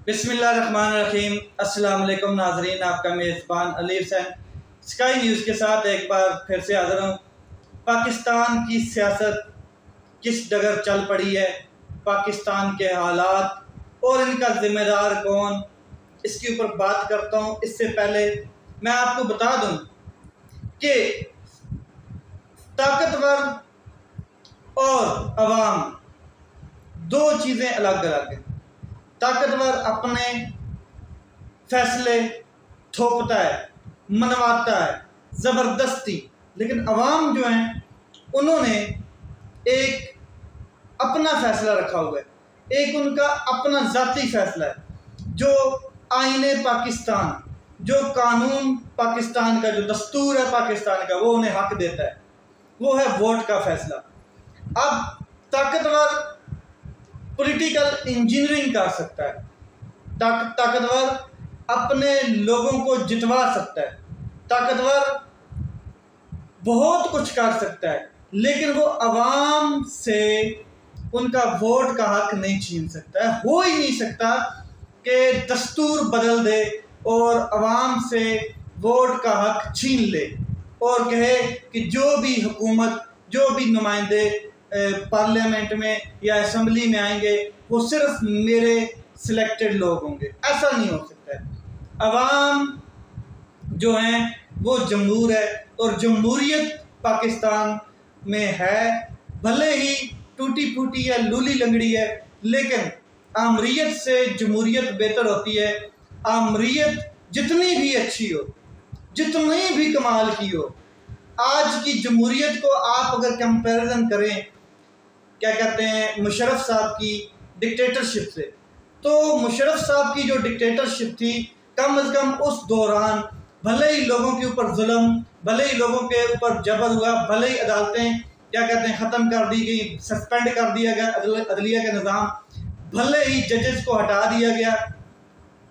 बिस्मिल्लाहिर्रहमानिर्रहीम। अस्सलाम वालेकुम नाज़रीन, आपका मेज़बान अली हुसैन स्काई न्यूज़ के साथ एक बार फिर से हाज़िर हूँ। पाकिस्तान की सियासत किस डगर चल पड़ी है, पाकिस्तान के हालात और इनका ज़िम्मेदार कौन, इसके ऊपर बात करता हूँ। इससे पहले मैं आपको बता दूँ कि ताकतवर और अवाम दो चीज़ें अलग अलग हैं। ताकतवर अपने फैसले थोपता है, मनवाता है ज़बरदस्ती, लेकिन अवाम जो हैं उन्होंने एक अपना फैसला रखा हुआ है, एक उनका अपना ज़ाती फैसला है। जो आईने पाकिस्तान, जो कानून पाकिस्तान का, जो दस्तूर है पाकिस्तान का, वो उन्हें हक देता है, वो है वोट का फैसला। अब ताकतवर पॉलिटिकल इंजीनियरिंग कर सकता है, ताकतवर अपने लोगों को जितवा सकता है, ताकतवर बहुत कुछ कर सकता है, लेकिन वो अवाम से उनका वोट का हक नहीं छीन सकता है। हो ही नहीं सकता कि दस्तूर बदल दे और अवाम से वोट का हक छीन ले और कहे कि जो भी हुकूमत, जो भी नुमाइंदे पार्लियामेंट में या असम्बली में आएंगे वो सिर्फ मेरे सिलेक्टेड लोग होंगे। ऐसा नहीं हो सकता है। अवाम जो हैं वो जमहूर है और जमहूरियत पाकिस्तान में है, भले ही टूटी फूटी या लूली लंगड़ी है, लेकिन आमरीत से जमहूरियत बेहतर होती है। आमरीत जितनी भी अच्छी हो, जितनी भी कमाल की हो, आज की जमहूरियत को आप अगर कंपैरिजन करें, क्या कहते हैं, मुशर्रफ साहब की डिक्टेटरशिप से, तो मुशर्रफ साहब की जो डिक्टेटरशिप थी, कम अज़ कम उस दौरान भले ही लोगों के ऊपर जुल्म, भले ही लोगों के ऊपर जबर हुआ, भले ही अदालतें क्या कहते हैं ख़त्म कर दी गई, सस्पेंड कर दिया गया अदलिया का निज़ाम, भले ही जजेस को हटा दिया गया,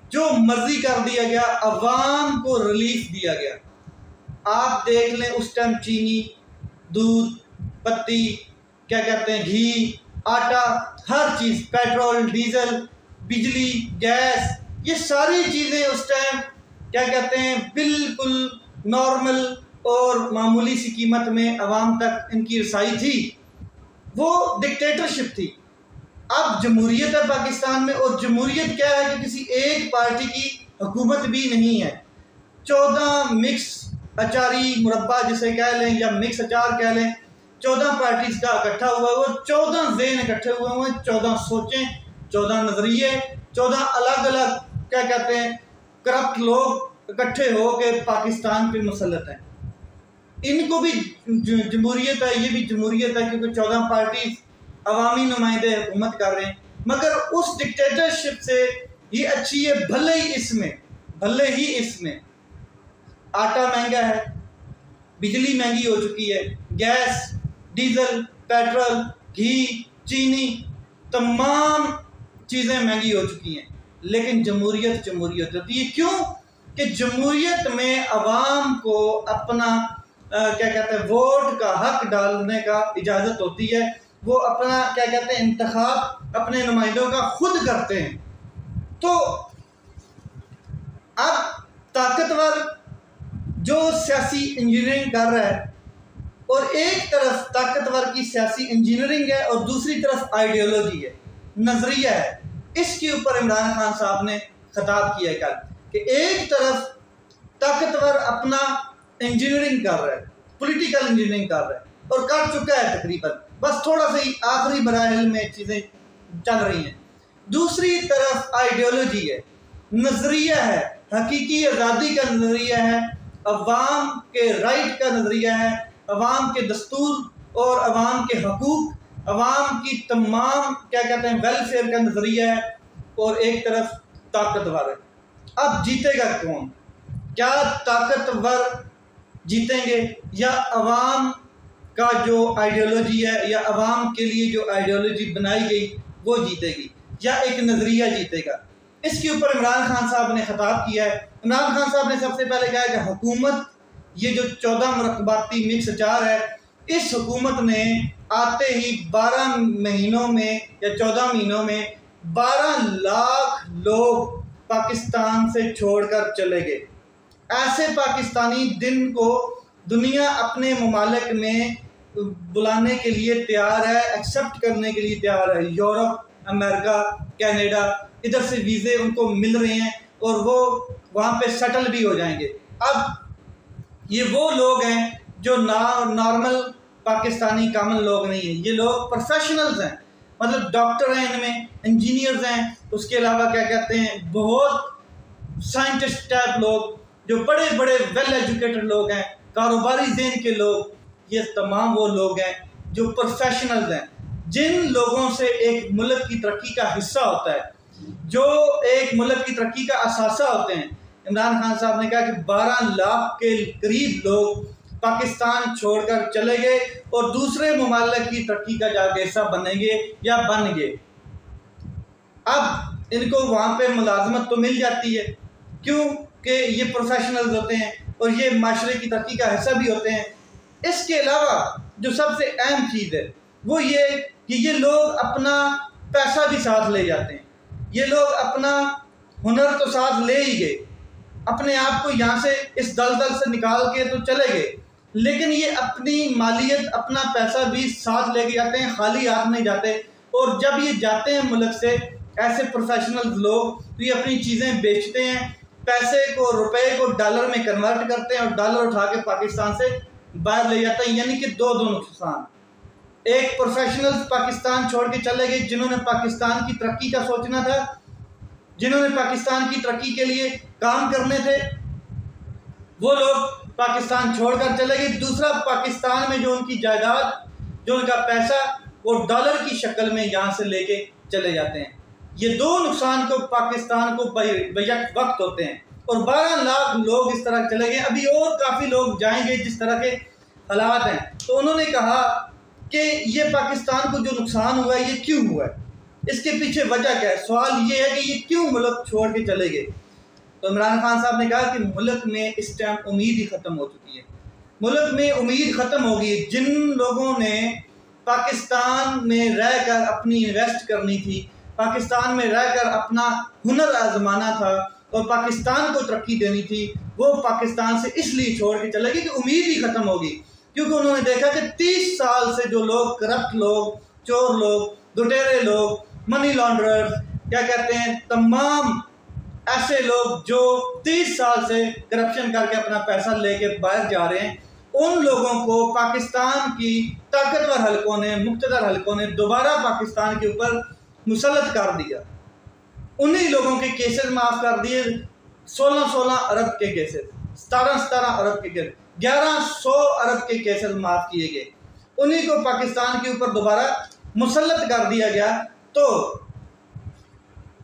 जो मर्जी कर दिया गया, अवाम को रिलीफ दिया गया। आप देख लें उस टाइम चीनी, दूध, पत्ती, क्या कहते हैं, घी, आटा, हर चीज़, पेट्रोल, डीजल, बिजली, गैस, ये सारी चीज़ें उस टाइम क्या कहते हैं बिल्कुल नॉर्मल और मामूली सी कीमत में अवाम तक इनकी रसाई थी। वो डिक्टेटरशिप थी। अब जमहूरियत है पाकिस्तान में, और जमहूरियत क्या है कि किसी एक पार्टी की हुकूमत भी नहीं है। 14 मिक्स अचारी मुरब्बा जिसे कह लें या मिक्स अचार कह लें, 14 पार्टीज का इकट्ठा हुआ है। वो 14 ज़हन इकट्ठे हुए हुए हैं, 14 सोचें, 14 नज़रिए, 14 अलग अलग क्या कहते हैं करप्ट लोग इकट्ठे हो के पाकिस्तान पे मुसल्लत हैं। इनको भी जमहूरियत है, ये भी जमहूरियत है, क्योंकि 14 पार्टी अवामी नुमाइंदे हुकूमत कर रहे हैं। मगर उस डिक्टेटरशिप से ये अच्छी है, भले ही इसमें आटा महंगा है, बिजली महंगी हो चुकी है, गैस, डीजल, पेट्रोल, घी, चीनी, तमाम चीज़ें महंगी हो चुकी हैं, लेकिन जमहूरियत होती है। क्यों कि जमहूरियत में अवाम को अपना क्या कहते हैं वोट का हक डालने का इजाज़त होती है। वो अपना क्या कहते हैं इंतखाब अपने नुमाइंदों का खुद करते हैं। तो अब ताकतवर जो सियासी इंजीनियरिंग कर रहा है, और एक तरफ ताकतवर की सियासी इंजीनियरिंग है और दूसरी तरफ आइडियोलॉजी है, नज़रिया है। इसके ऊपर इमरान खान साहब ने खिताब किया कल कि एक तरफ ताकतवर अपना इंजीनियरिंग कर रहा है, पॉलिटिकल इंजीनियरिंग कर रहा है और कर चुका है तकरीबन, बस थोड़ा सा ही आखिरी मराहिल में चीज़ें चल रही हैं। दूसरी तरफ आइडियोलॉजी है, नज़रिया है, हकीकी आज़ादी का नज़रिया है, अवाम के राइट का नज़रिया है, अवाम के दस्तूर और अवाम के हकूक़, अवाम की तमाम क्या कहते हैं वेलफेयर का नज़रिया है, और एक तरफ ताकतवर है। अब जीतेगा कौन? क्या ताकतवर जीतेंगे या अवाम का जो आइडियोलॉजी है या अवाम के लिए जो आइडियोलॉजी बनाई गई वो जीतेगी, या एक नज़रिया जीतेगा? इसके ऊपर इमरान खान साहब ने खिताब किया है। इमरान खान साहब ने सबसे पहले कहा कि हुकूमत, ये जो 14 मुरक्कबाती मिक्स अचार है, इस हुकूमत ने आते ही 12 महीनों में या 14 महीनों में 12 लाख लोग पाकिस्तान से छोड़कर चले गए। ऐसे पाकिस्तानी दिन को दुनिया अपने ममालिक में बुलाने के लिए तैयार है, एक्सेप्ट करने के लिए तैयार है। यूरोप, अमेरिका, कनाडा, इधर से वीज़े उनको मिल रहे हैं और वो वहाँ पे सेटल भी हो जाएंगे। अब ये वो लोग हैं जो नॉर्मल पाकिस्तानी कॉमन लोग नहीं हैं, ये लोग प्रोफेशनल्स हैं, मतलब डॉक्टर हैं, इनमें इंजीनियर्स हैं, उसके अलावा क्या कहते हैं बहुत साइंटिस्ट टाइप लोग, जो बड़े बड़े वेल एजुकेटेड लोग हैं, कारोबारी ज़हन के लोग, ये तमाम वो लोग हैं जो प्रोफेशनल्स हैं, जिन लोगों से एक मुल्क की तरक्की का हिस्सा होता है, जो एक मुल्क की तरक्की का असासा होते हैं। इमरान खान साहब ने कहा कि 12 लाख के करीब लोग पाकिस्तान छोड़कर चले गए और दूसरे ममालिक की तरक्की का जाके हिस्सा बनेंगे या बन गए। अब इनको वहाँ पे मुलाजमत तो मिल जाती है, क्योंकि ये प्रोफेशनल्स होते हैं और ये माशरे की तरक्की का हिस्सा भी होते हैं। इसके अलावा जो सबसे अहम चीज़ है वो ये कि ये लोग अपना पैसा भी साथ ले जाते हैं। ये लोग अपना हुनर तो साथ ले ही गए, अपने आप को यहाँ से इस दलदल से निकाल के तो चले गए, लेकिन ये अपनी मालियत, अपना पैसा भी साथ लेके जाते हैं, खाली हाथ नहीं जाते। और जब ये जाते हैं मुल्क से, ऐसे प्रोफेशनल लोग, तो ये अपनी चीज़ें बेचते हैं, पैसे को, रुपए को डॉलर में कन्वर्ट करते हैं और डॉलर उठा के पाकिस्तान से बाहर ले जाते हैं। यानी कि दो नुकसान। एक, प्रोफेशनल्स पाकिस्तान छोड़ के चले गए जिन्होंने पाकिस्तान की तरक्की का सोचना था, जिन्होंने पाकिस्तान की तरक्की के लिए काम करने थे, वो लोग पाकिस्तान छोड़कर चले गए। दूसरा, पाकिस्तान में जो उनकी जायदाद, जो उनका पैसा, वो डॉलर की शक्ल में यहाँ से लेके चले जाते हैं। ये दो नुकसान को पाकिस्तान को बैक वक्त होते हैं और 12 लाख लोग इस तरह चले गए। अभी और काफ़ी लोग जाएंगे जिस तरह के हालात हैं। तो उन्होंने कहा कि ये पाकिस्तान को जो नुकसान हुआ है ये क्यों हुआ है, इसके पीछे वजह क्या है। सवाल ये है कि ये क्यों मुल्क छोड़ के चले गए। तो इमरान खान साहब ने कहा कि मुल्क में इस टाइम उम्मीद ही ख़त्म हो चुकी है। मुल्क में उम्मीद ख़त्म हो गई। जिन लोगों ने पाकिस्तान में रहकर अपनी इन्वेस्ट करनी थी, पाकिस्तान में रहकर अपना हुनर आजमाना था और पाकिस्तान को तरक्की देनी थी, वो पाकिस्तान से इसलिए छोड़ के चले गए कि उम्मीद ही ख़त्म होगी। क्योंकि उन्होंने देखा कि 30 साल से जो लोग करप्ट लोग, चोर लोग, लुटेरे लोग, मनी लॉन्ड्रर्स, क्या कहते हैं, तमाम ऐसे लोग जो 30 साल से करप्शन करके अपना पैसा लेके बाहर जा रहे हैं, उन लोगों को पाकिस्तान की ताकतवर हलकों ने, मुक्तदर हलकों ने दोबारा पाकिस्तान के ऊपर मुसल्लत कर दिया। उन्हीं लोगों के केसेस माफ़ कर दिए। 16 अरब के केसेस, 17 अरब के केसेस, 1100 अरब के केसेस माफ़ किए गए। उन्हीं को पाकिस्तान के ऊपर दोबारा मुसल्लत कर दिया गया। तो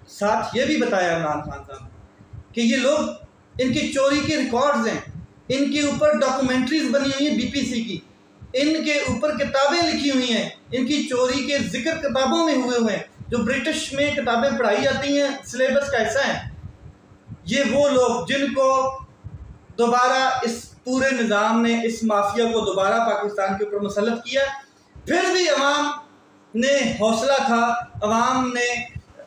साथ ये भी बताया इमरान खान साहब कि ये लोग, इनकी चोरी के रिकॉर्ड्स हैं, इनके ऊपर डॉक्यूमेंट्रीज बनी हुई हैं बीबीसी की, इनके ऊपर किताबें लिखी हुई हैं, इनकी चोरी के जिक्र किताबों में हुए हैं, जो ब्रिटिश में किताबें पढ़ाई जाती हैं, सिलेबस का हिस्सा है। ये वो लोग जिनको दोबारा इस पूरे निज़ाम ने, इस माफिया को दोबारा पाकिस्तान के ऊपर मुसल्लत किया। फिर भी अवाम ने हौसला था, अवाम ने,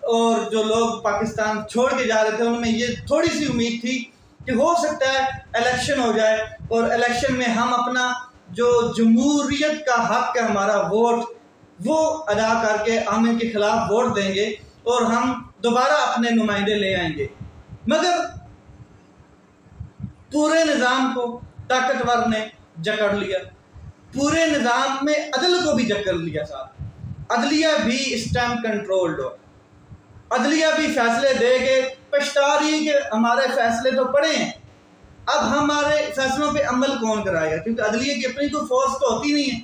और जो लोग पाकिस्तान छोड़ के जा रहे थे उनमें ये थोड़ी सी उम्मीद थी कि हो सकता है इलेक्शन हो जाए और इलेक्शन में हम अपना जो जमहूरियत का हक है, हमारा वोट, वो अदा करके हम इनके खिलाफ वोट देंगे और हम दोबारा अपने नुमाइंदे ले आएंगे। मगर पूरे निज़ाम को ताकतवर ने जकड़ लिया, पूरे निज़ाम में अदल को भी जकड़ लिया। साहब, अदलिया भी इस टाइम कंट्रोल्ड हो, अदलिया भी फैसले दे के पछता रही है कि हमारे फैसले तो पड़े हैं, अब हमारे फैसलों पे अमल कौन कराएगा। क्योंकि अदलिया की अपनी कोई फोर्स तो होती नहीं है,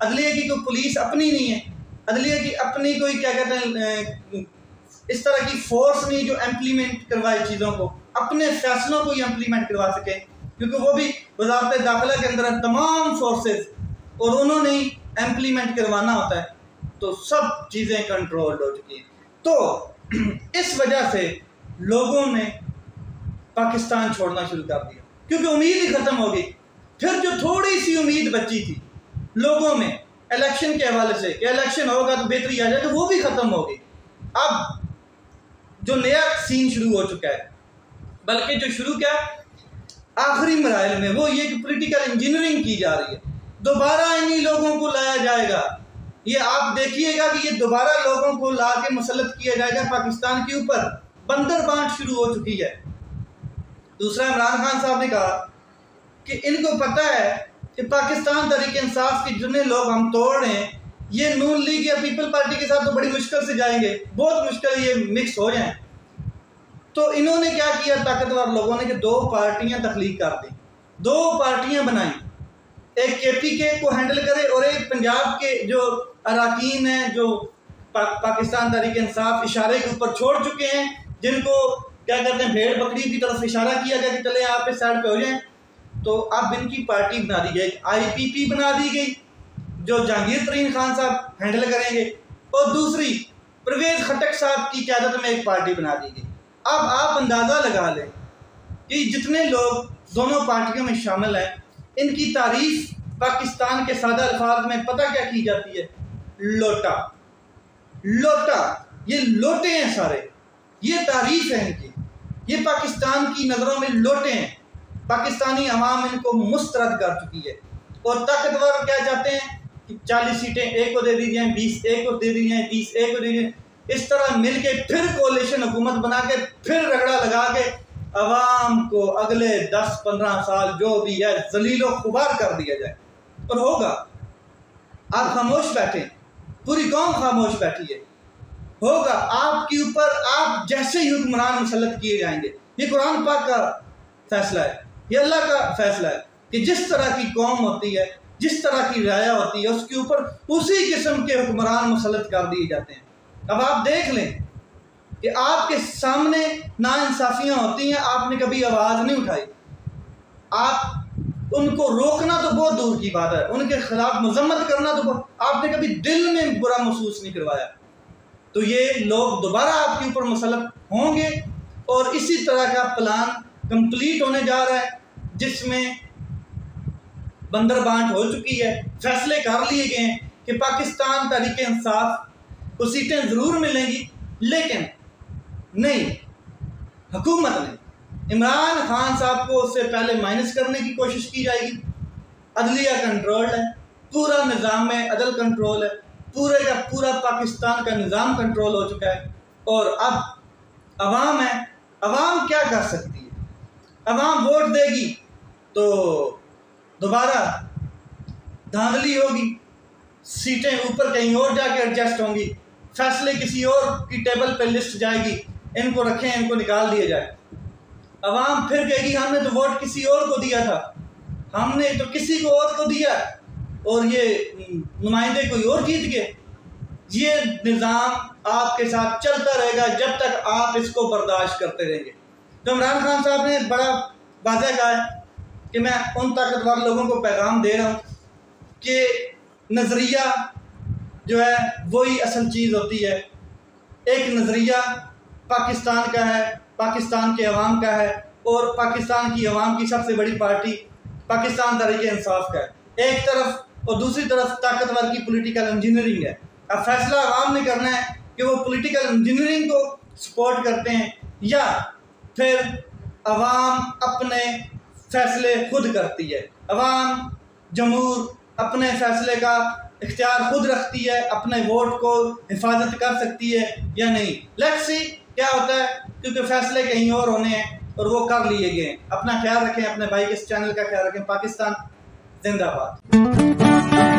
अदलिया की कोई पुलिस अपनी नहीं है, अदलिया की अपनी कोई, क्या कहते हैं, इस तरह की फोर्स नहीं जो इम्प्लीमेंट करवाए चीज़ों को, अपने फैसलों को ही इम्प्लीमेंट करवा सके। क्योंकि वो भी वज़ारत दाखिला के अंदर तमाम फोर्सेस और उन्होंने ही इम्प्लीमेंट करवाना होता है। तो सब चीज़ें कंट्रोल्ड हो चुकी हैं। तो इस वजह से लोगों ने पाकिस्तान छोड़ना शुरू कर दिया, क्योंकि उम्मीद ही ख़त्म हो गई। फिर जो थोड़ी सी उम्मीद बची थी लोगों में इलेक्शन के हवाले से कि इलेक्शन होगा तो बेहतरी आ जाएगी, वो भी ख़त्म हो गई। अब जो नया सीन शुरू हो चुका है, बल्कि जो शुरू क्या आखिरी मराइल में वो ये कि पॉलिटिकल इंजीनियरिंग की जा रही है। दोबारा इन्हीं लोगों को लाया जाएगा, ये आप देखिएगा कि ये दोबारा लोगों को ला के मुसल्लत किया जाएगा पाकिस्तान के ऊपर। बंदर बांट शुरू हो चुकी है। दूसरा, इमरान खान साहब ने कहा कि इनको पता है कि पाकिस्तान तहरीक-ए-इंसाफ के जितने लोग हम तोड़ रहे हैं, ये नून लीग या पीपल पार्टी के साथ तो बड़ी मुश्किल से जाएंगे, बहुत मुश्किल ये मिक्स हो जाएं। तो इन्होंने क्या किया, ताकतवर लोगों ने, कि दो पार्टियां तख्लीक कर दी, दो पार्टियां बनाई, एक KPK को हैंडल करे और एक पंजाब के जो अराकीन हैं जो पाकिस्तान तहरीक-ए-इंसाफ इशारे के ऊपर छोड़ चुके हैं, जिनको क्या कहते हैं भेड़ बकरी की तरफ इशारा किया गया कि चले आप इस साइड पे हो जाएं, तो अब इनकी पार्टी बना दी गई, IPP बना दी गई जो जहांगीर तरीन खान साहब हैंडल करेंगे, और दूसरी परवेज खटक साहब की क़यादत में एक पार्टी बना दी गई। अब आप अंदाज़ा लगा लें कि जितने लोग दोनों पार्टियों में शामिल हैं, इनकी तारीफ पाकिस्तान के सादा अल्फाज में पता क्या की जाती है, लोटा लोटा, ये लोटे हैं सारे, ये तारीफ है इनकी, ये पाकिस्तान की नज़रों में लोटे हैं। पाकिस्तानी अवाम इनको मुस्तरद कर चुकी है, और ताकतवर क्या चाहते हैं कि 40 सीटें एक को दे दी जाएँ, 20 एक को दे दी जाएँ, 30 एक को दे दी जाएँ, इस तरह मिल के फिर कोalition हुकूमत बना के फिर रगड़ा लगा के अवाम को अगले 10-15 साल जो भी है जलीलो खुबार कर दिया जाए। और होगा, आप खामोश बैठे, पूरी कौम खामोश बैठी है, होगा आपके ऊपर, आप जैसे ही हुक्मरान मुसल्लत किए जाएंगे। ये कुरान पाक का फैसला है, ये अल्लाह का फैसला है कि जिस तरह की कौम होती है, जिस तरह की राया होती है, उसके ऊपर उसी किस्म के हुक्मरान मुसल्लत कर दिए जाते हैं। अब आप देख लें कि आपके सामने नाइंसाफियाँ होती हैं, आपने कभी आवाज़ नहीं उठाई, आप उनको रोकना तो बहुत दूर की बात है, उनके खिलाफ मजम्मत करना तो आपने कभी दिल में बुरा महसूस नहीं करवाया। तो ये लोग दोबारा आपके ऊपर मुसल्लत होंगे, और इसी तरह का प्लान कंप्लीट होने जा रहा है, जिसमें बंदर बांट हो चुकी है, फैसले कर लिए गए हैं कि पाकिस्तान तहरीक-ए-इंसाफ को सीटें ज़रूर मिलेंगी, लेकिन नहीं, हुकूमत ने इमरान खान साहब को उससे पहले माइनस करने की कोशिश की जाएगी। अदलिया कंट्रोल है, पूरा निज़ाम में अदल कंट्रोल है, पूरे का पूरा पाकिस्तान का निज़ाम कंट्रोल हो चुका है, और अब अवाम है, अवाम क्या कर सकती है, अवाम वोट देगी तो दोबारा धांधली होगी, सीटें ऊपर कहीं और जाके एडजस्ट होंगी, फैसले किसी और की टेबल पे लिस्ट जाएगी, इनको रखें, इनको निकाल दिया जाए। अवाम फिर कहेगी हमने तो वोट किसी और को दिया था, हमने तो किसी को और को दिया, और ये नुमाइंदे कोई और जीत गए। ये निज़ाम आपके साथ चलता रहेगा जब तक आप इसको बर्दाश्त करते रहेंगे। तो इमरान खान साहब ने बड़ा वाज़ेह कहा है कि मैं उन ताकतवर लोगों को पैगाम दे रहा हूँ कि नज़रिया जो है वही असल चीज़ होती है। एक नज़रिया पाकिस्तान का है, पाकिस्तान के अवाम का है, और पाकिस्तान की अवाम की सबसे बड़ी पार्टी पाकिस्तान तहरीक-ए-इंसाफ का है एक तरफ, और दूसरी तरफ ताकतवर की पॉलिटिकल इंजीनियरिंग है। अब फैसला अवाम ने करना है कि वो पॉलिटिकल इंजीनियरिंग को सपोर्ट करते हैं या फिर अवाम अपने फैसले खुद करती है। अवाम जमहूर अपने फैसले का इख्तियार खुद रखती है, अपने वोट को हिफाजत कर सकती है या नहीं। लेट्स सी क्या होता है, क्योंकि फैसले कहीं और होने हैं और वो कर लिए गए। अपना ख्याल रखें, अपने भाई के इस चैनल का ख्याल रखें। पाकिस्तान जिंदाबाद।